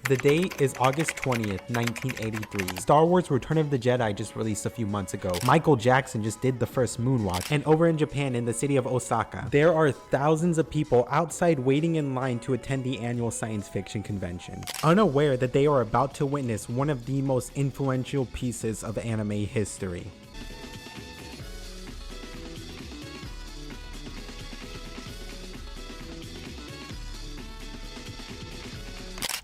The date is August 20th, 1983. Star Wars Return of the Jedi just released a few months ago. Michael Jackson just did the first moonwalk. And over in Japan, in the city of Osaka, there are thousands of people outside waiting in line to attend the annual science fiction convention, unaware that they are about to witness one of the most influential pieces of anime history.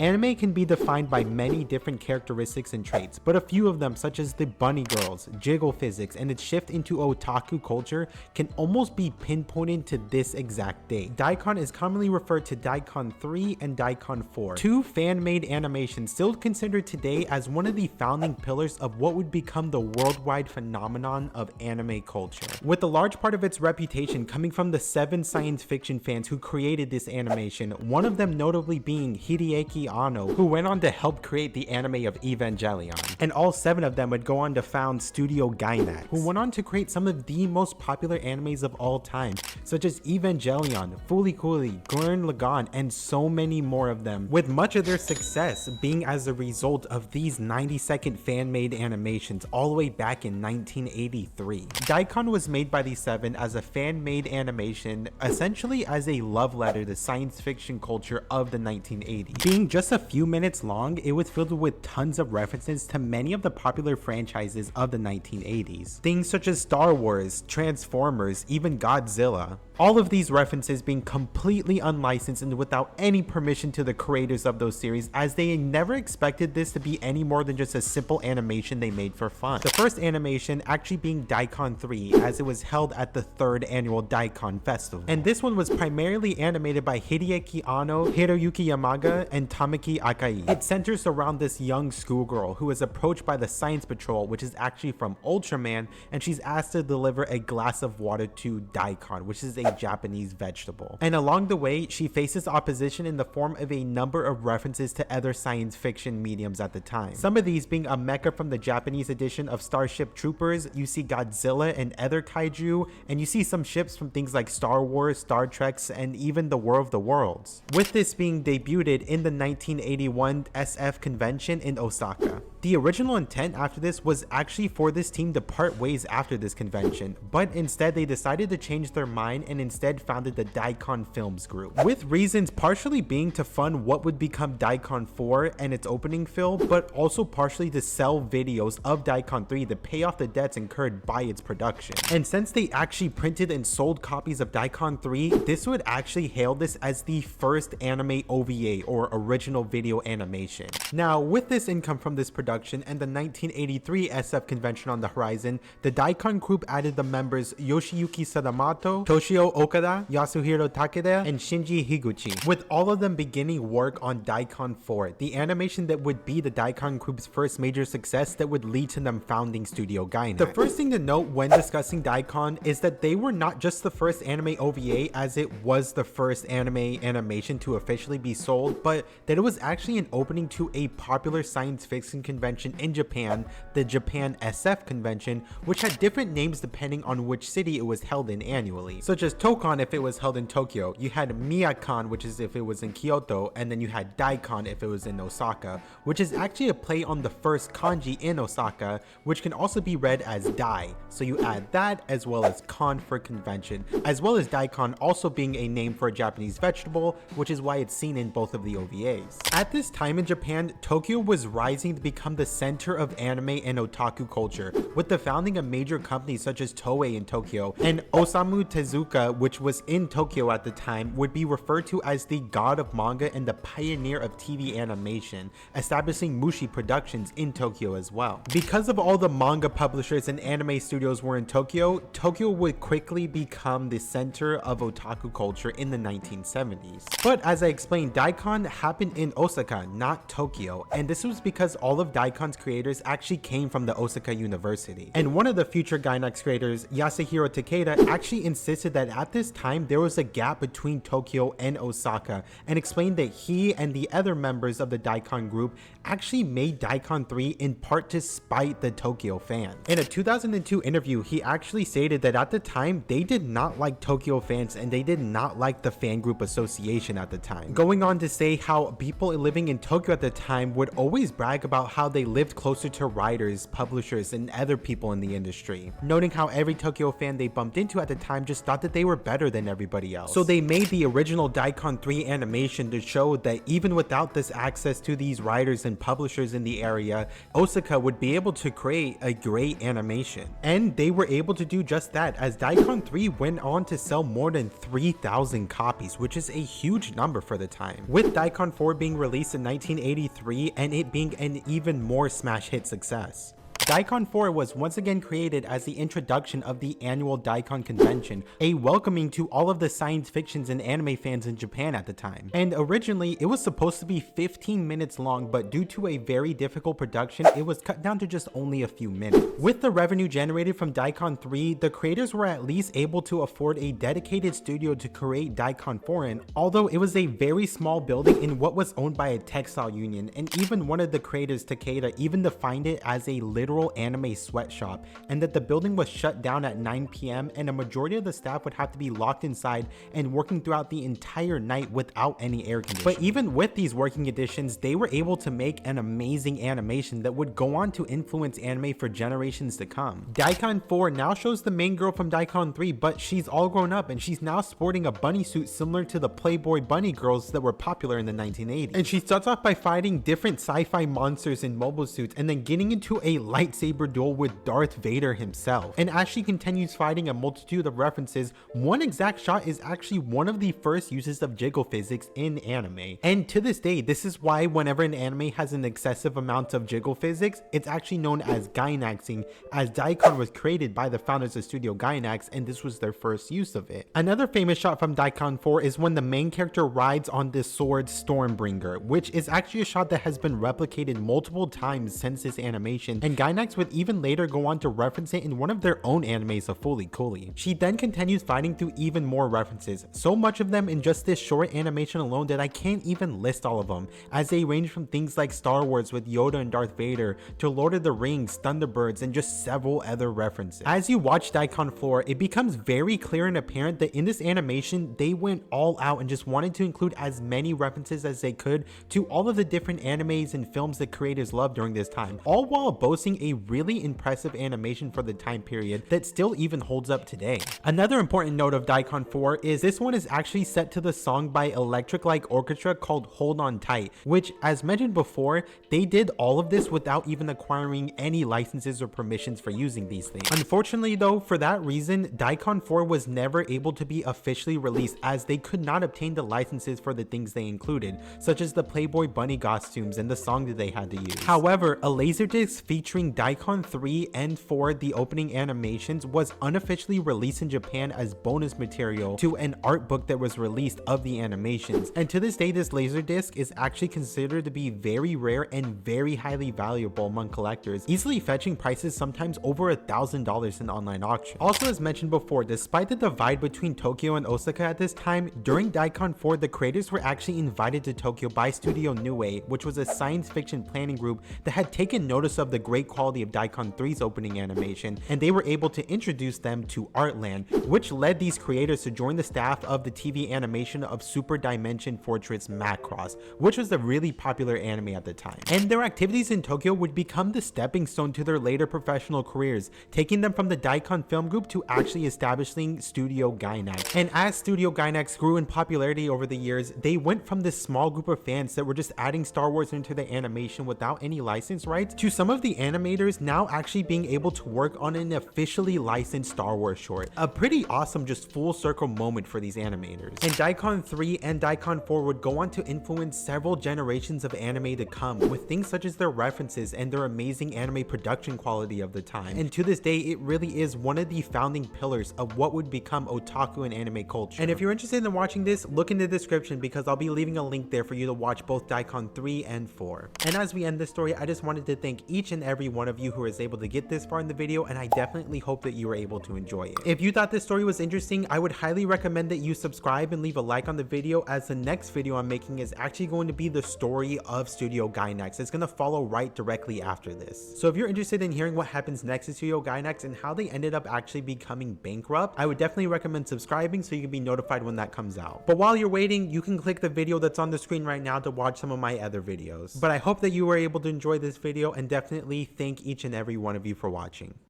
Anime can be defined by many different characteristics and traits, but a few of them, such as the bunny girls, jiggle physics, and its shift into otaku culture, can almost be pinpointed to this exact date. Daicon is commonly referred to Daicon 3 and Daicon 4, two fan-made animations still considered today as one of the founding pillars of what would become the worldwide phenomenon of anime culture, with a large part of its reputation coming from the 7 science fiction fans who created this animation, one of them notably being Hideaki Anno, who went on to help create the anime of Evangelion. And all 7 of them would go on to found Studio Gainax, who went on to create some of the most popular animes of all time, such as Evangelion, Fooly Cooly, Gurren Lagann, and so many more of them, with much of their success being as a result of these 90-second fan-made animations all the way back in 1983. Daicon was made by the 7 as a fan-made animation, essentially as a love letter to science fiction culture of the 1980s. Being just a few minutes long, it was filled with tons of references to many of the popular franchises of the 1980s. Things such as Star Wars, Transformers, even Godzilla. All of these references being completely unlicensed and without any permission to the creators of those series, as they never expected this to be any more than just a simple animation they made for fun. The first animation actually being Daicon 3, as it was held at the 3rd annual Daicon festival. And this one was primarily animated by Hideaki Anno, Hiroyuki Yamaga, and Tamaki Akai. It centers around this young schoolgirl who is approached by the Science Patrol, which is actually from Ultraman, and she's asked to deliver a glass of water to Daicon, which is a Japanese vegetable. And along the way, she faces opposition in the form of a number of references to other science fiction mediums at the time. Some of these being a mecha from the Japanese edition of Starship Troopers, you see Godzilla and other kaiju, and you see some ships from things like Star Wars, Star Trek, and even the War of the Worlds. With this being debuted in the 1981 SF convention in Osaka. The original intent after this was actually for this team to part ways after this convention, but instead they decided to change their mind and instead founded the Daicon Films group, with reasons partially being to fund what would become Daicon 4 and its opening film, but also partially to sell videos of Daicon 3 to pay off the debts incurred by its production. And since they actually printed and sold copies of Daicon 3, this would actually hail this as the first anime OVA, or original video animation. Now, with this income from this production and the 1983 SF convention on the horizon, the Daicon group added the members Yoshiyuki Sadamoto, Toshio Okada, Yasuhiro Takeda, and Shinji Higuchi, with all of them beginning work on Daicon 4, the animation that would be the Daicon group's first major success that would lead to them founding Studio Gainax. The first thing to note when discussing Daicon is that they were not just the first anime OVA, as it was the first anime animation to officially be sold, but that it was actually an opening to a popular science fiction convention in Japan, the Japan SF convention, which had different names depending on which city it was held in annually, such as Tokon if it was held in Tokyo, you had Miyakon, which is if it was in Kyoto, and then you had Daicon if it was in Osaka, which is actually a play on the first kanji in Osaka, which can also be read as Dai, so you add that as well as Kon for convention, as well as Daicon also being a name for a Japanese vegetable, which is why it's seen in both of the OVAs. At this time in Japan, Tokyo was rising to become the center of anime and otaku culture, with the founding of major companies such as Toei in Tokyo, and Osamu Tezuka, which was in Tokyo at the time, would be referred to as the god of manga and the pioneer of TV animation, establishing Mushi Productions in Tokyo as well. Because of all the manga publishers and anime studios were in Tokyo, Tokyo would quickly become the center of otaku culture in the 1970s. But as I explained, Daicon happened in Osaka, not Tokyo, and this was because all of Daicon's creators actually came from the Osaka University. And one of the future Gainax creators, Yasuhiro Takeda, actually insisted that at this time there was a gap between Tokyo and Osaka, and explained that he and the other members of the Daicon group actually made Daicon 3 in part to spite the Tokyo fans. In a 2002 interview, he actually stated that at the time they did not like Tokyo fans and they did not like the fan group association at the time, going on to say how people living in Tokyo at the time would always brag about how they lived closer to writers, publishers, and other people in the industry, noting how every Tokyo fan they bumped into at the time just thought that they were better than everybody else. So they made the original Daicon 3 animation to show that even without this access to these writers and publishers in the area, Osaka would be able to create a great animation. And they were able to do just that, as Daicon 3 went on to sell more than 3,000 copies, which is a huge number for the time, with Daicon 4 being released in 1983 and it being an even more smash hit success. Daicon 4 was once again created as the introduction of the annual Daicon convention, a welcoming to all of the science fictions and anime fans in Japan at the time. And originally it was supposed to be 15 minutes long, but due to a very difficult production, it was cut down to just only a few minutes. With the revenue generated from Daicon 3, the creators were at least able to afford a dedicated studio to create Daicon 4 in, although it was a very small building in what was owned by a textile union, and even one of the creators, Takeda, even defined it as a literal anime sweatshop, and that the building was shut down at 9 p.m. and a majority of the staff would have to be locked inside and working throughout the entire night without any air conditioning. But even with these working conditions, they were able to make an amazing animation that would go on to influence anime for generations to come. Daicon 4 now shows the main girl from Daicon 3, but she's all grown up and she's now sporting a bunny suit similar to the Playboy bunny girls that were popular in the 1980s. And she starts off by fighting different sci-fi monsters in mobile suits and then getting into a lightsaber duel with Darth Vader himself. And as she continues fighting a multitude of references, one exact shot is actually one of the first uses of jiggle physics in anime. And to this day, this is why whenever an anime has an excessive amount of jiggle physics, it's actually known as gainaxing, as Daicon was created by the founders of Studio Gainax and this was their first use of it. Another famous shot from Daicon 4 is when the main character rides on this sword Stormbringer, which is actually a shot that has been replicated multiple times since this animation, and Gainax would even later go on to reference it in one of their own animes of Fooly Cooly. She then continues fighting through even more references, so much of them in just this short animation alone that I can't even list all of them, as they range from things like Star Wars with Yoda and Darth Vader, to Lord of the Rings, Thunderbirds, and just several other references. As you watch Daicon 4, it becomes very clear and apparent that in this animation, they went all out and just wanted to include as many references as they could to all of the different animes and films that creators loved during this time, all while boasting a really impressive animation for the time period that still even holds up today. Another important note of Daicon 4 is this one is actually set to the song by Electric Light Orchestra called Hold On Tight, which, as mentioned before, they did all of this without even acquiring any licenses or permissions for using these things. Unfortunately though, for that reason, Daicon 4 was never able to be officially released as they could not obtain the licenses for the things they included, such as the Playboy bunny costumes and the song that they had to use. However, a laserdisc featuring Daicon 3 and 4, the opening animations, was unofficially released in Japan as bonus material to an art book that was released of the animations, and to this day this laserdisc is actually considered to be very rare and very highly valuable among collectors, easily fetching prices sometimes over $1,000 in online auctions. Also, as mentioned before, despite the divide between Tokyo and Osaka at this time, during Daicon 4 the creators were actually invited to Tokyo by Studio Nue, which was a science fiction planning group that had taken notice of the great quality of Daicon 3's opening animation, and they were able to introduce them to Artland, which led these creators to join the staff of the TV animation of Super Dimension Fortress Macross, which was a really popular anime at the time. And their activities in Tokyo would become the stepping stone to their later professional careers, taking them from the Daicon film group to actually establishing Studio Gainax. And as Studio Gainax grew in popularity over the years, they went from this small group of fans that were just adding Star Wars into the animation without any license rights to some of the anime animators now actually being able to work on an officially licensed Star Wars short. A pretty awesome just full circle moment for these animators. And Daicon 3 and Daicon 4 would go on to influence several generations of anime to come, with things such as their references and their amazing anime production quality of the time. And to this day, it really is one of the founding pillars of what would become otaku and anime culture. And if you're interested in watching this, look in the description because I'll be leaving a link there for you to watch both Daicon 3 and 4. And as we end this story, I just wanted to thank each and every one of you who was able to get this far in the video, and I definitely hope that you were able to enjoy it. If you thought this story was interesting, I would highly recommend that you subscribe and leave a like on the video, as the next video I'm making is actually going to be the story of Studio Gainax. It's going to follow right directly after this. So if you're interested in hearing what happens next to Studio Gainax and how they ended up actually becoming bankrupt, I would definitely recommend subscribing so you can be notified when that comes out. But while you're waiting, you can click the video that's on the screen right now to watch some of my other videos. But I hope that you were able to enjoy this video, and definitely thank each and every one of you for watching.